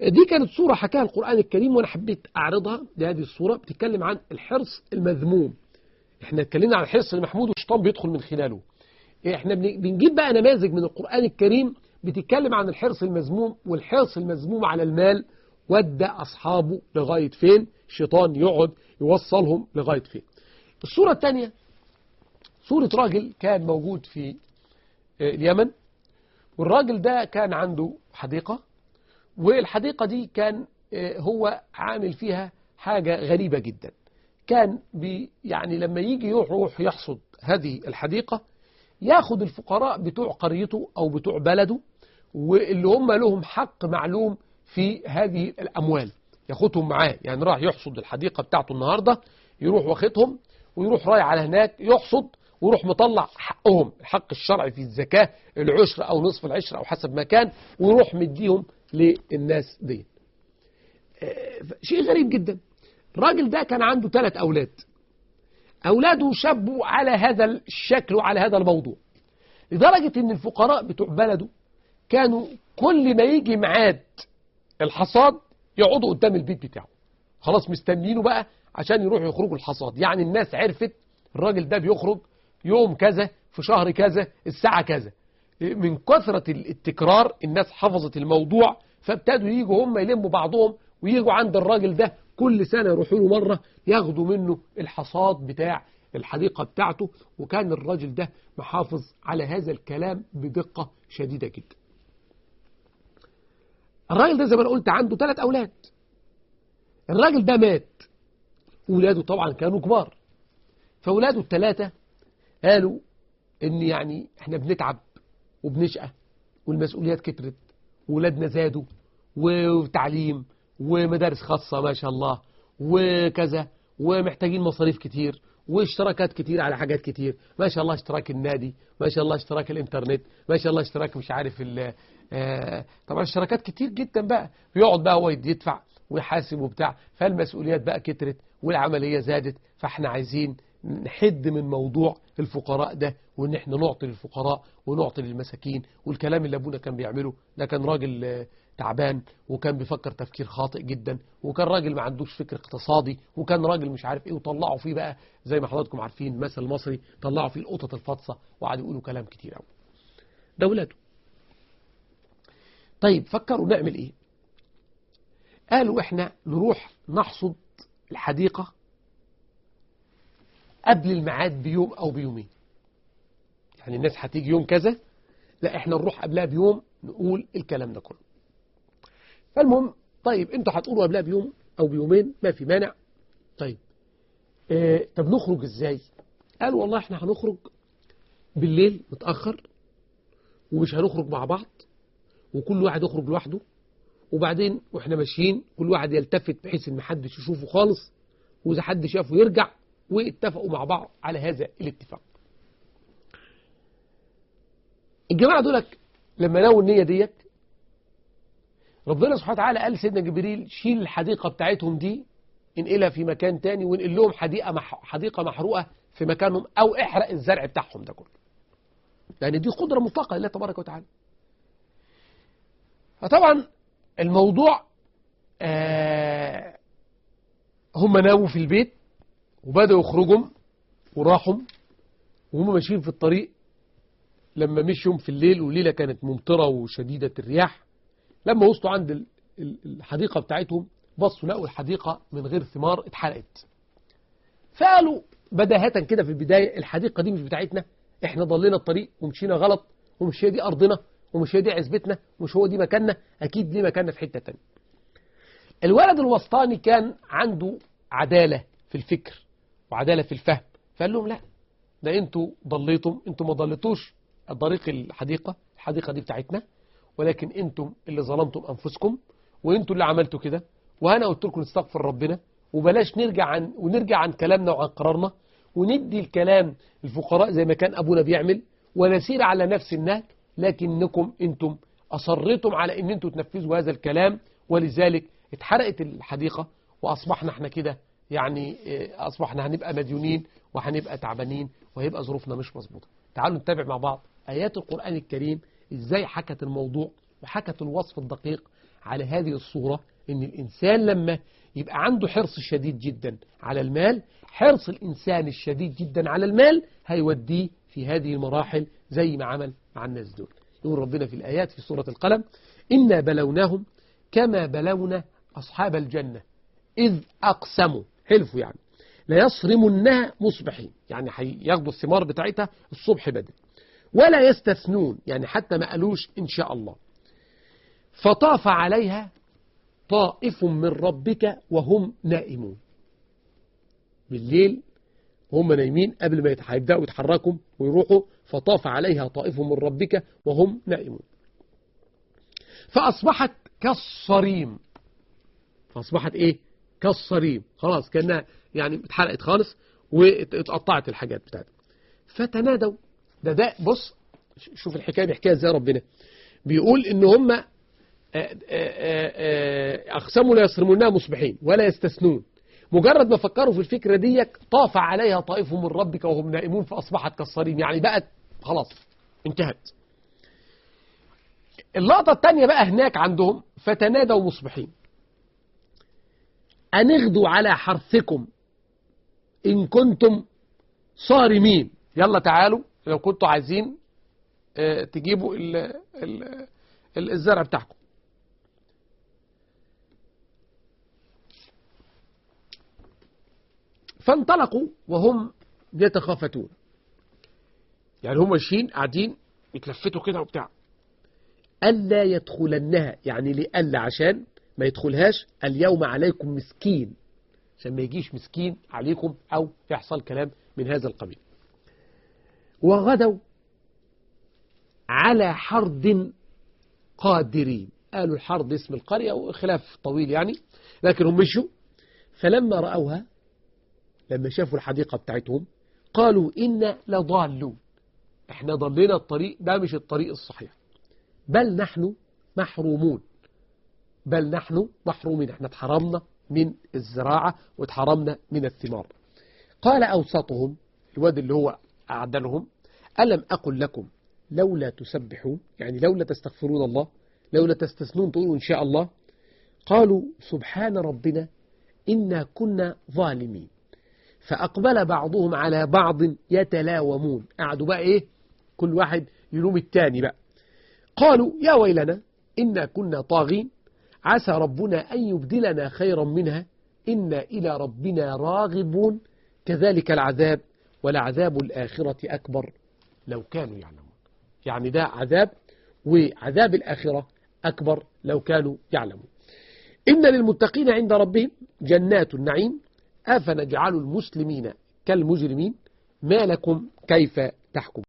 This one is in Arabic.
دي كانت صورة حكاها القرآن الكريم وأنا حبيت أعرضها. لهذه الصورة بتتكلم عن الحرص المذموم. احنا اتكلمنا عن الحرص المحمود والشيطان بيدخل من خلاله. احنا بنجيب بقى نماذج من القرآن الكريم بتتكلم عن الحرص المذموم، والحرص المذموم على المال ودى أصحابه لغاية فين؟ الشيطان يقعد يوصلهم لغاية فين. الصورة الثانية صورة راجل كان موجود في اليمن، والراجل ده كان عنده حديقة، والحديقة دي كان هو عامل فيها حاجة غريبة جدا. كان يعني لما يجي يروح يحصد هذه الحديقة ياخد الفقراء بتوع قريته أو بتوع بلده واللي هم لهم حق معلوم في هذه الأموال ياخدهم معاه. يعني راح يحصد الحديقة بتاعته النهاردة، يروح واخدهم ويروح رايح على هناك يحصد ويروح مطلع حقهم، الحق الشرعي في الزكاة، العشر أو نصف العشر أو حسب ما كان، ويروح مديهم للناس دي. شيء غريب جدا. الراجل ده كان عنده 3 أولاد، أولاده شبوا على هذا الشكل وعلى هذا الموضوع، لدرجة أن الفقراء بتوع بلده كانوا كل ما يجي ميعاد الحصاد يقعدوا قدام البيت بتاعه، خلاص مستنيينه بقى عشان يروحوا يخرجوا الحصاد. يعني الناس عرفت الراجل ده بيخرج يوم كذا في شهر كذا الساعة كذا. من كثرة التكرار الناس حفظت الموضوع، فابتدوا ييجوا هم يلموا بعضهم وييجوا عند الراجل ده كل سنة يروحوا له مرة ياخدوا منه الحصاد بتاع الحديقة بتاعته. وكان الراجل ده محافظ على هذا الكلام بدقة شديدة جدا. الراجل ده زي ما أنا قلت عنده 3 أولاد. الراجل ده مات، وولاده طبعا كانوا كبار، فولاده ال3 قالوا ان يعني احنا بنتعب وبنشقى والمسؤوليات كترت وولادنا زادوا وتعليم ومدارس خاصة ما شاء الله وكذا، ومحتاجين مصاريف كتير واشتراكات كتير على حاجات كتير، ما شاء الله اشتراك النادي، ما شاء الله اشتراك الانترنت، ما شاء الله اشتراك مش عارف طبعا اشتراكات كتير جدا بقى، بيقعد بقى هو يدفع ويحاسب وبتاع، فالمسؤوليات بقى كترت والعملية زادت. فاحنا عايزين نحد من موضوع الفقراء ده، وان احنا نعطي للفقراء ونعطي للمساكين. والكلام اللي ابونا كان بيعمله ده كان راجل تعبان، وكان بيفكر تفكير خاطئ جدا، وكان راجل ما عندوش فكر اقتصادي، وكان راجل مش عارف ايه. وطلعوا فيه بقى زي ما حضراتكم عارفين مثل مصري، طلعوا فيه القطط الفاطسه وقعدوا يقولوا كلام كتير قوي. ده ولاده. طيب فكروا نعمل ايه؟ قالوا احنا نروح نحصد الحديقة قبل الميعاد بيوم او بيومين. يعني الناس هتيجي يوم كذا، لا احنا نروح قبلها بيوم نقول الكلام ده كله. فالمهم طيب انتوا هتقولوا قبلها بيوم او بيومين ما في مانع. طيب طب نخرج ازاي؟ قالوا والله احنا هنخرج بالليل متأخر، ومش هنخرج مع بعض، وكل واحد يخرج لوحده، وبعدين واحنا ماشيين كل واحد يلتفت بحيث ان محدش يشوفه خالص، واذا حد شافه يرجع. واتفقوا مع بعض على هذا الاتفاق. الجماعة دولك لما ناووا النية ديت، ربنا سبحانه وتعالى قال سيدنا جبريل شيل الحديقة بتاعتهم دي انقلها في مكان تاني، وانقل لهم حديقة محروقة في مكانهم، او احرق الزرع بتاعهم ده كله. يعني دي قدرة مطلقة لله تبارك وتعالى. فطبعا الموضوع هم ناموا في البيت وبدأوا يخرجوا وراحوا، وهم ماشيين في الطريق. لما مشيهم في الليل، والليلة كانت ممطرة وشديدة الرياح، لما وصلوا عند الحديقة بتاعتهم بصوا لقوا الحديقة من غير ثمار اتحرقت. فقالوا بداهة كده في البداية الحديقة دي مش بتاعتنا، احنا ضلينا الطريق ومشينا غلط، ومش هي دي أرضنا، ومش هي دي عزبتنا، ومش هو دي مكاننا، أكيد ليه مكاننا في حتة تانية. الولد الوسطاني كان عنده عدالة في الفكر وعدالة في الفهم، فقال لهم لا، ده انتوا ضليتم، انتوا ما ضليتوش طريق الحديقة دي بتاعتنا، ولكن انتم اللي ظلمتم أنفسكم، وانتم اللي عملتوا كده. وأنا قلت لكم نستغفر ربنا، وبلاش نرجع عن كلامنا وعن قرارنا، وندي الكلام الفقراء زي ما كان أبونا بيعمل، ونسير على نفس النهج. لكنكم انتم أصرتم على ان انتم تنفذوا هذا الكلام، ولذلك اتحرقت الحديقة، وأصبحنا احنا كده يعني أصبحنا هنبقى مديونين وهنبقى تعبانين وهيبقى ظروفنا مش مظبوطة. تعالوا نتابع مع بعض آيات القرآن الكريم ازاي حكت الموضوع وحكت الوصف الدقيق على هذه الصورة إن الإنسان لما يبقى عنده حرص شديد جدا على المال، حرص الإنسان الشديد جدا على المال هيوديه في هذه المراحل زي ما عمل مع الناس دول. يقول ربنا في الآيات في سورة القلم: إنا بلوناهم كما بلونا أصحاب الجنة إذ أقسموا، حلفوا يعني، ليصرمنها مصبحين، يعني هياخدوا الثمار بتاعتها الصبح بدري، ولا يستثنون، يعني حتى ما قالوش إن شاء الله. فطاف عليها طائف من ربك وهم نائمون، بالليل وهم نايمين قبل ما يبدأوا يتحركوا ويروحوا، فطاف عليها طائف من ربك وهم نائمون فأصبحت كالصريم. فأصبحت إيه؟ كالصريم، خلاص كأنها يعني اتحرقت خالص واتقطعت الحاجات بتاعتها. فتنادوا، ده بص شوف الحكاية بيحكيها ازاي ربنا، بيقول ان هم أقسموا لا يصرمونها مصبحين ولا يستثنون. مجرد ما فكروا في الفكرة دي طاف عليها طائف من ربك وهم نائمون فأصبحت كالصريم، يعني بقت خلاص انتهت. اللقطة الثانية بقى هناك عندهم: فتنادوا مصبحين أن اغدوا على حرثكم إن كنتم صارمين، يلا تعالوا لو كنتوا عايزين تجيبوا الزرع بتاعكم. فانطلقوا وهم يتخافتون، يعني هم ماشيين قاعدين يتلفتوا كده وبتاع. ألا يدخلنها، يعني لألا عشان ما يدخلهاش، اليوم عليكم مسكين، عشان ما يجيش مسكين عليكم أو يحصل كلام من هذا القبيل. وغدوا على حرد قادرين، قالوا الحرد اسم القرية وخلاف طويل يعني، لكن هم مشوا. فلما رأوها، لما شافوا الحديقة بتاعتهم، قالوا إنا لضالون، احنا ضلينا الطريق ده مش الطريق الصحيح، بل نحن محرومون، بل نحن محرومين، احنا اتحرمنا من الزراعة واتحرمنا من الثمار. قال أوسطهم، الواد اللي هو أعدلهم: ألم أقل لكم لولا تسبحون، يعني لولا تستغفرون الله، لولا تستثنون تقولوا إن شاء الله. قالوا سبحان ربنا إنا كنا ظالمين. فأقبل بعضهم على بعض يتلاومون، قعدوا بقى إيه، كل واحد يلوم التاني بقى. قالوا يا ويلنا إنا كنا طاغين عسى ربنا أن يبدلنا خيرا منها إنا إلى ربنا راغبون كذلك العذاب ولعذاب الآخرة أكبر لو كانوا يعلمون. يعني ده عذاب، وعذاب الآخرة أكبر لو كانوا يعلمون. إن للمتقين عند ربهم جنات النعيم أفنجعل المسلمين كالمجرمين ما لكم كيف تحكمون.